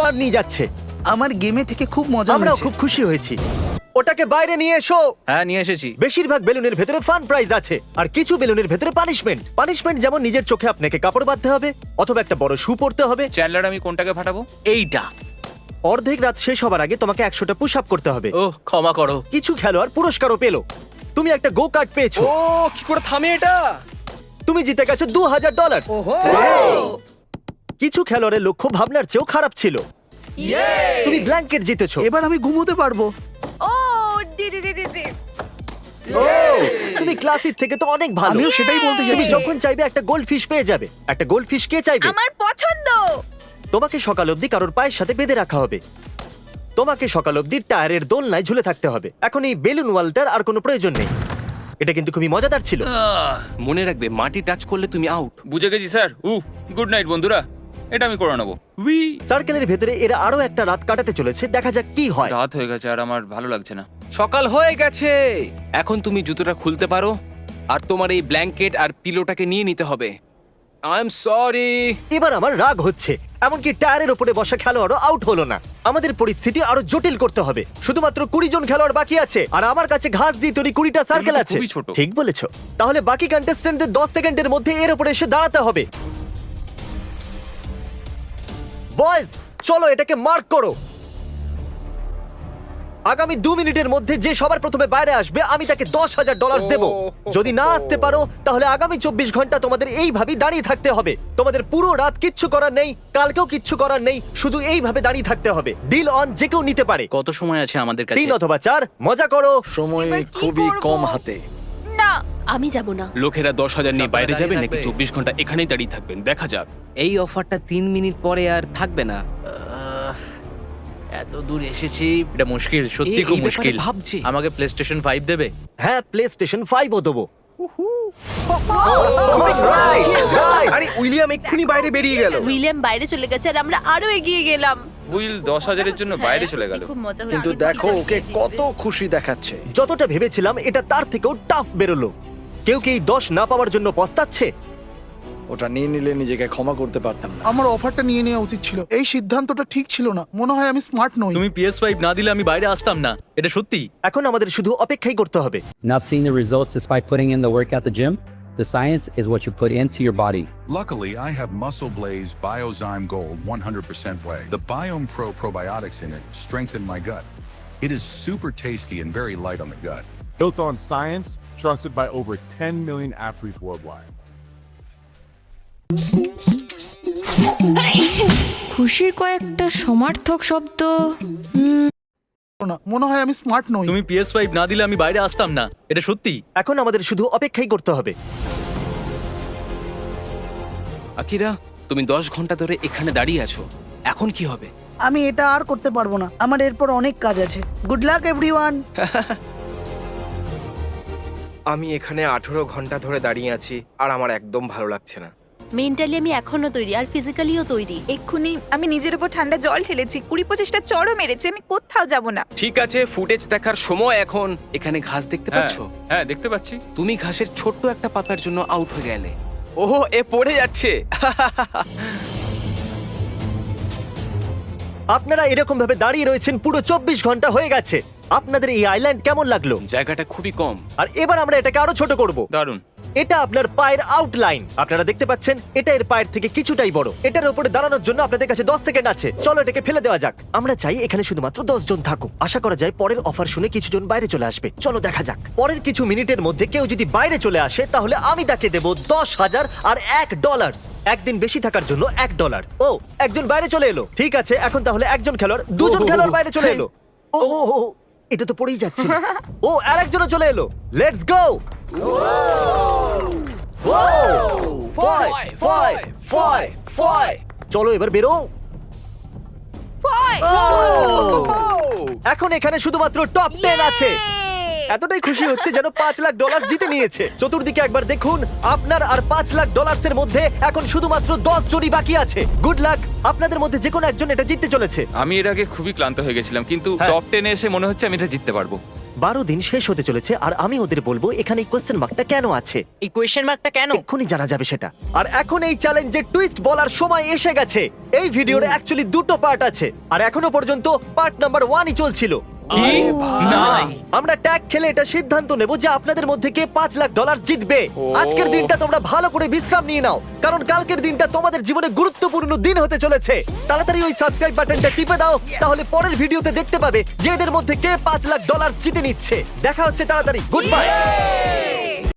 $100 নিয়ে যাচ্ছে। আমার গেমে থেকে খুব মজা আমরাও হয়েছে। খুব খুশি হয়েছি। ওটাকে বাইরে নিয়ে এসো। হ্যাঁ নিয়ে এসেছি। বেশিরভাগ বেলুনের ভেতরে ফান প্রাইজ আছে, আর কিছু বেলুনের ভেতরে পানিশমেন্ট যেমন নিজের চোখে আপনাকে কাপড় বাঁধতে হবে, অথবা একটা বড় শু পরতে হবে। চ্যান্ডলার, আমি কোনটাকে ফাটাবো? এইটা। অর্ধেক রাত শেষ হবার আগে তোমাকে 100টা পুশ আপ করতে হবে। ও ক্ষমা করো। কিছু খেলোয়াড় পুরস্কারও পেলো। তুমি একটা গো কার্ট পেয়েছো। ও কি করে থামে এটা? তুমি জিতে গেছো $2000। ওহো কিছু খেলোয়াড়ের লক্ষ্য ভাবনার চেয়েও খারাপ ছিল। তুমি ব্ল্যাঙ্কেট জিতেছো। এবার আমি ঘুমোতে পারবো। ও ডি তুমি ক্লাসিক থেকে তো অনেক ভালো। আমিও সেটাই বলতে তুমি যাচ্ছি। যখন চাইবে একটা গোল্ড ফিশ পেয়ে যাবে। একটা গোল্ড ফিশ কে চাইবে? আমার পছন্দ। তোমাকে সকাল অবধি কারোর পায়ের সাথে বেঁধে রাখা হবে। তোমাকে সকাল অবধি টায়ারের দোলনায় ঝুলে থাকতে হবে। এখন এই বেলুন ওয়ালটার আর কোনো প্রয়োজন নেই। এটা কিন্তু খুবই মজাদার ছিল। মনে রাখবে, মাটি টাচ করলে তুমি আউট। বুঝে গেছি স্যার। গুড নাইট বন্ধুরা, এটা আমি করে নেবো। উই। সার্কেলের ভেতরে এরা আরো একটা রাত কাটাতে চলেছে। দেখা যাক কি হয়। রাত হয়ে গেছে আর আমার ভালো লাগছে না। সকাল হয়ে গেছে। এখন তুমি জুতোটা খুলতে পারো, আর তোমার এই ব্ল্যাঙ্কেট আর পিলোটাকে নিয়ে নিতে হবে। I am sorry. এবার আমার রাগ হচ্ছে। এমনকি টায়ারের উপরে বসা খেলোয়াড়ও আউট হলো না। আমাদের পরিস্থিতি আরো জটিল করতে হবে। শুধুমাত্র 20 জন খেলোয়াড় বাকি আছে, আর আমার কাছে ঘাস দিয়ে তৈরি 20টা সার্কেল এগুলো তো আছে। খুবই ছোট। ঠিক বলেছো। তাহলে বাকি কন্টেস্ট্যান্টদের 10 সেকেন্ডের মধ্যে এর উপরে এসে দাঁড়াতে হবে। বয়েজ, চলো এটাকে মার্ক করো। আগামী 2 মিনিটের মধ্যে যে সবার প্রথমে বাইরে আসবে আমি তাকে $10,000 দেব। যদি না আসতে পারো তাহলে আগামী 24 ঘন্টা তোমাদের এইভাবেই দাঁড়িয়ে থাকতে হবে। তোমাদের পুরো রাত কিচ্ছু করার নেই, কালকেও কিচ্ছু করার নেই, শুধু এইভাবে দাঁড়িয়ে থাকতে হবে। ডিল অন, যে কেউ নিতে পারে। কত সময় আছে আমাদের কাছে? 3 অথবা 4। মজা করো। সময় খুবই কম হাতে। না, আমি যাব না। লোকেরা 10,000 নিয়ে বাইরে যাবে দাঁড়িয়ে নাকি থাকবে। 24 ঘন্টা এখানেই দাঁড়িয়ে থাকবেন? দেখা যাক। এই অফারটা 3 মিনিট পরে আর থাকবে না। এত দূর এসেছি, এটা মুশকিল, সত্যি এই খুব ব্যাপারে মুশকিল। ভাবছি। আমাকে PlayStation 5 দেবে? হ্যাঁ, PlayStation 5ও দেবো। Alright, guys! আরে উইলিয়াম এক্ষুনি বাইরে বেরিয়ে গেল। উইলিয়াম বাইরে চলে গেছে আর আমরা আরো এগিয়ে গেলাম। উইল 10,000-এর জন্য বাইরে চলে গেল। খুব মজা হচ্ছে। কিন্তু দেখো ওকে কত খুশি দেখাচ্ছে। যতটা ভেবেছিলাম এটা তার থেকেও টাফ বেরোলো। কেউ কি এই 10 না পাওয়ার জন্য পস্তাচ্ছে? ওটা নিয়ে নিলে নিজেকে ক্ষমা করতে পারতাম না। আমার অফারটা নিয়ে নেওয়া উচিত ছিল। এই সিদ্ধান্তটা ঠিক ছিল না। মনে হয় আমি স্মার্ট নই। তুমি PS5 না দিলে আমি বাইরে আসতাম না, এটা সত্যি। এখন আমাদের শুধু অপেক্ষাই করতে হবে। Not seeing the results despite putting in the work at the gym? The science is what you put into your body. Luckily, I have Muscle Blaze Biozyme Gold 100% whey. The Biome Pro probiotics in it strengthen my gut. It is super tasty and very light on the gut. Built on science, trusted by over 10 million athletes worldwide. খুশির কয়েকটা সমার্থক শব্দ। না, মনে হয় আমি smart নই। তুমি PS5 না দিলে আমি বাইরে আসতাম না, এটা সত্যি। এখন আমাদের শুধু অপেক্ষাই করতে হবে। আকিরা, তুমি 10 ঘন্টা ধরে এখানে দাঁড়িয়ে আছো, এখন কি হবে? আমি এটা আর করতে পারবো না। আমার এরপর অনেক কাজ আছে। Good luck everyone. আমি এখানে 18 ঘন্টা ধরে দাঁড়িয়ে আছি আর আমার একদম ভালো লাগছে না। মেন্টালি আমি এখনো তৈরি, আর ফিজিক্যালিও তৈরি। এক্ষুনি আমি নিজের উপর ঠান্ডা জল ঢেলেছি, 20-25টা চড়ও মেরেছি। আমি কোথাও যাব না। ঠিক আছে, ফুটেজ দেখার সময় এখন। এখানে ঘাস দেখতে পাচ্ছো? হ্যাঁ দেখতে পাচ্ছি। তুমি ঘাসের ছোট্ট একটা পাতার জন্য আউট হয়ে গেলে। ওহো, এ পড়ে যাচ্ছে। আপনারা এরকম ভাবে দাঁড়িয়ে রয়েছেন পুরো 24 ঘন্টা হয়ে গেছে। আপনাদের এই আইল্যান্ড কেমন লাগলো? জায়গাটা খুবই কম। আর এবার আমরা এটাকে আরো ছোট করব। দারুণ। এটা আপনার পায়ের আউটলাইন। আপনারা দেখতে পাচ্ছেন এটা এর পায়ের থেকে কিছুটাই বড়। এটার উপরে দাঁড়ানোর জন্য আপনাদের কাছে 10 সেকেন্ড আছে। চলো এটাকে ফেলে দেওয়া যাক। আমরা চাই এখানে শুধুমাত্র 10 জন থাকুক। আশা করা যায় পরের অফার শুনে কিছু জন বাইরে চলে আসবে। চলো দেখা যাক। পরের কিছু মিনিটের মধ্যে কেউ যদি বাইরে চলে আসে তাহলে আমি তাকে দেব $10,000 আর $1। একদিন বেশি থাকার জন্য $1। ও, একজন বাইরে চলে এলো। ঠিক আছে, এখন তাহলে একজন খেলোয়াড়, দুজন খেলোয়াড় বাইরে চলে এলো। ও ও ও, এটা তো পড়েই যাচ্ছে। ও, আরেকজনও চলে এলো। Let's go. চলো এবার বেরো। এখন এখানে শুধুমাত্র টপ 10 আছে। এতটাই খুশি হচ্ছে যেন $5,00,000 জিতে নিয়েছে। চতুর্দিকে একবার দেখুন। আপনার আর $5,00,000 মধ্যে এখন শুধুমাত্র 10 জনই বাকি আছে। Good luck. আপনাদের মধ্যে যে কোনো একজন এটা জিততে চলেছে। আমি এর আগে খুবই ক্লান্ত হয়ে গেছিলাম, কিন্তু হ্যাঁ। টপ 10 এ এসে মনে হচ্ছে আমি এটা জিততে পারবো। 12 দিন শেষ হতে চলেছে আর আমি ওদের বলবো এখানে এই কোশ্চেন মার্কটা কেন আছে। এই কোয়েশ্চেন মার্কটা কেন? এক্ষুনি জানা যাবে সেটা। আর এখন এই চ্যালেঞ্জের টুইস্ট বলার সময় এসে গেছে। এই ভিডিওর অ্যাকচুয়ালি দুটো পার্ট আছে আর এখনো পর্যন্ত পার্ট নাম্বার 1ই চলছিল। কি না আমরা ট্যাগ খেলে এটা সিদ্ধান্ত নেব যে আপনাদের মধ্যে কে $5 লাখ জিতবে। আজকের দিনটা তোমরা ভালো করে বিশ্রাম নিয়ে নাও, কারণ কালকের দিনটা তোমাদের জীবনে গুরুত্বপূর্ণ দিন হতে চলেছে। তাড়াতাড়ি ওই সাবস্ক্রাইব বাটনটা টিপে দাও, তাহলে পরের ভিডিওতে দেখতে পাবে যে এদের মধ্যে কে $5 লাখ জিতে নিচ্ছে। দেখা হচ্ছে তাড়াতাড়ি। Good bye.